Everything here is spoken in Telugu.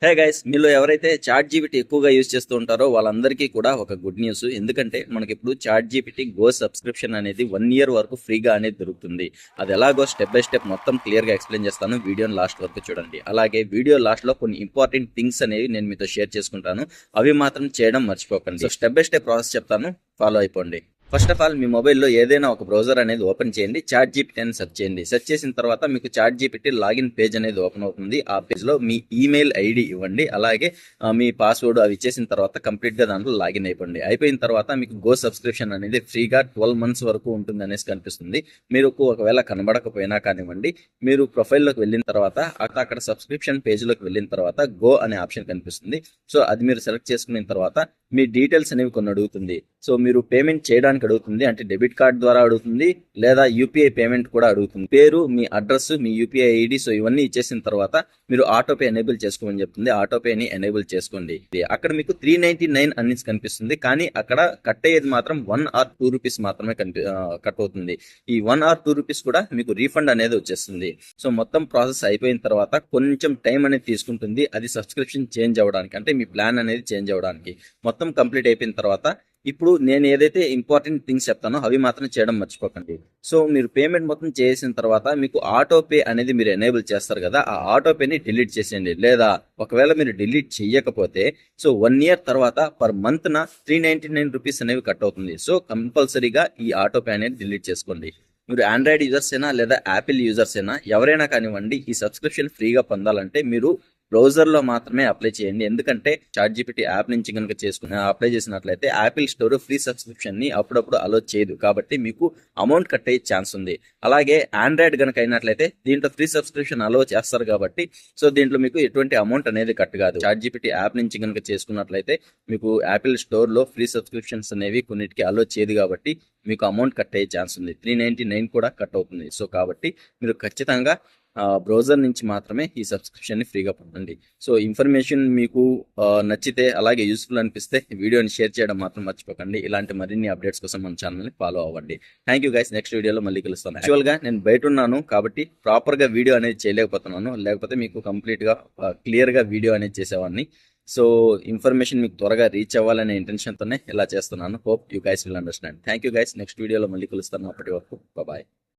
హే గైస్, మీలో ఎవరైతే చాట్ జీపీటీ ఎక్కువగా యూజ్ చేస్తూ ఉంటారో వాళ్ళందరికీ కూడా ఒక గుడ్ న్యూస్. ఎందుకంటే మనకి ఇప్పుడు చాట్ జీపీటీ గో సబ్స్క్రిప్షన్ అనేది 1 ఇయర్ వరకు ఫ్రీగా అనేది దొరుకుతుంది. అది ఎలాగో స్టెప్ బై స్టెప్ మొత్తం క్లియర్గా ఎక్స్ప్లెయిన్ చేస్తాను. వీడియోని లాస్ట్ వరకు చూడండి. అలాగే వీడియో లాస్ట్లో కొన్ని ఇంపార్టెంట్ థింగ్స్ అనేవి నేను మీతో షేర్ చేసుకుంటాను. అవి మాత్రం చేయడం మర్చిపోకండి. So step by step process చెప్తాను, ఫాలో అయిపోండి. ఫస్ట్ ఆఫ్ ఆల్ మీ మొబైల్లో ఏదైనా ఒక బ్రౌజర్ అనేది ఓపెన్ చేయండి. చాట్ జీపీటీ అని సెర్చ్ చేయండి. సెర్చ్ చేసిన తర్వాత మీకు చాట్ జీపీటీ లాగిన్ పేజ్ అనేది ఓపెన్ అవుతుంది. ఆ పేజ్లో మీ ఈమెయిల్ ఐడి ఇవ్వండి. అలాగే మీ పాస్వర్డ్ అవి ఇచ్చేసిన తర్వాత కంప్లీట్గా దాంట్లో లాగిన్ అయిపోండి. అయిపోయిన తర్వాత మీకు గో సబ్స్క్రిప్షన్ అనేది ఫ్రీగా 12 months వరకు ఉంటుంది అనేసి కనిపిస్తుంది. మీరు ఒకవేళ కనబడకపోయినా కానివ్వండి, మీరు ప్రొఫైల్లోకి వెళ్ళిన తర్వాత అక్కడ సబ్స్క్రిప్షన్ పేజ్లోకి వెళ్ళిన తర్వాత గో అనే ఆప్షన్ కనిపిస్తుంది. సో అది మీరు సెలెక్ట్ చేసుకున్న తర్వాత మీ డీటెయిల్స్ అనేవి కొన్ని అడుగుతుంది. సో మీరు పేమెంట్ చేయడానికి అడుగుతుంది, అంటే డెబిట్ కార్డ్ ద్వారా అడుగుతుంది, లేదా యూపీఐ పేమెంట్ కూడా అడుగుతుంది. పేరు, మీ అడ్రస్, మీ యూపీఐ ఐడి, సో ఇవన్నీ ఇచ్చేసిన తర్వాత మీరు ఆటోపే ఎనేబుల్ చేసుకోమని చెప్తుంది. ఆటోపేని ఎనేబుల్ చేసుకోండి. అక్కడ మీకు 399 అనేసి కనిపిస్తుంది, కానీ అక్కడ కట్ అయ్యేది మాత్రం 1 or 2 రూపీస్ మాత్రమే కట్ అవుతుంది. ఈ 1 or 2 రూపీస్ కూడా మీకు రీఫండ్ అనేది వచ్చేస్తుంది. సో మొత్తం ప్రాసెస్ అయిపోయిన తర్వాత కొంచెం టైం అనేది తీసుకుంటుంది. అది సబ్స్క్రిప్షన్ చేంజ్ అవ్వడానికి, అంటే మీ ప్లాన్ అనేది చేంజ్ అవ్వడానికి. మొత్తం కంప్లీట్ అయిపోయిన తర్వాత ఇప్పుడు నేను ఏదైతే ఇంపార్టెంట్ థింగ్స్ చెప్తానో అవి మాత్రం చేయడం మర్చిపోకండి. సో మీరు పేమెంట్ మొత్తం చేసిన తర్వాత మీకు ఆటోపే అనేది మీరు ఎనేబుల్ చేస్తారు కదా, ఆ ఆటోపేని డిలీట్ చేసేయండి. లేదా ఒకవేళ మీరు డిలీట్ చేయకపోతే సో 1 year తర్వాత పర్ మంత్ నా 399 రూపీస్ అనేవి కట్ అవుతుంది. సో కంపల్సరీగా ఈ ఆటోపే అనేది డిలీట్ చేసుకోండి. మీరు ఆండ్రాయిడ్ యూజర్స్ అయినా లేదా యాపిల్ యూజర్స్ అయినా ఎవరైనా కానివ్వండి, ఈ సబ్స్క్రిప్షన్ ఫ్రీగా పొందాలంటే మీరు బ్రౌజర్లో మాత్రమే అప్లై చేయండి. ఎందుకంటే చాట్ జీపీటీ యాప్ నుంచి కనుక అప్లై చేసినట్లయితే యాపిల్ స్టోర్ ఫ్రీ సబ్స్క్రిప్షన్ ని అప్పుడప్పుడు అలో చేయదు, కాబట్టి మీకు అమౌంట్ కట్ అయ్యే ఛాన్స్ ఉంది. అలాగే ఆండ్రాయిడ్ కనుక అయినట్లయితే దీంట్లో ఫ్రీ సబ్స్క్రిప్షన్ అలో చేస్తారు కాబట్టి సో దీంట్లో మీకు ఎటువంటి అమౌంట్ అనేది కట్ కాదు. చాట్ జీపీటీ యాప్ నుంచి కనుక చేసుకున్నట్లయితే మీకు యాపిల్ స్టోర్ లో ఫ్రీ సబ్స్క్రిప్షన్స్ అనేవి కొన్నిటికి అలో చేయదు, కాబట్టి మీకు అమౌంట్ కట్ అయ్యే ఛాన్స్ ఉంది. 399 కూడా కట్ అవుతుంది. సో కాబట్టి మీరు ఖచ్చితంగా బ్రౌజర్ నుంచి మాత్రమే ఈ సబ్స్క్రిప్షన్ ని ఫ్రీగా పొందండి. సో ఇన్ఫర్మేషన్ మీకు నచ్చితే, అలాగే యూస్ఫుల్ అనిపిస్తే వీడియోని షేర్ చేయడం మాత్రం మర్చిపోకండి. ఇలాంటి మరిన్ని అప్డేట్స్ కోసం మన ఛానల్ని ఫాలో అవ్వండి. Thank you guys. నెక్స్ట్ వీడియోలో మళ్ళీ కలుస్తాను. యాక్చువల్గా నేను బయట ఉన్నాను కాబట్టి ప్రాపర్గా వీడియో అనేది చేయలేకపోతున్నాను, లేకపోతే మీకు కంప్లీట్గా క్లియర్గా వీడియో అనేది చేసేవాడిని. సో ఇన్ఫర్మేషన్ మీకు త్వరగా రీచ్ అవ్వాలనే ఇంటెన్షన్తోనే ఇలా చేస్తున్నాను. Hope you guys will understand. Thank you guys. Next వీడియోలో మళ్ళీ కలుస్తాను. అప్పటి వరకు బాయ్.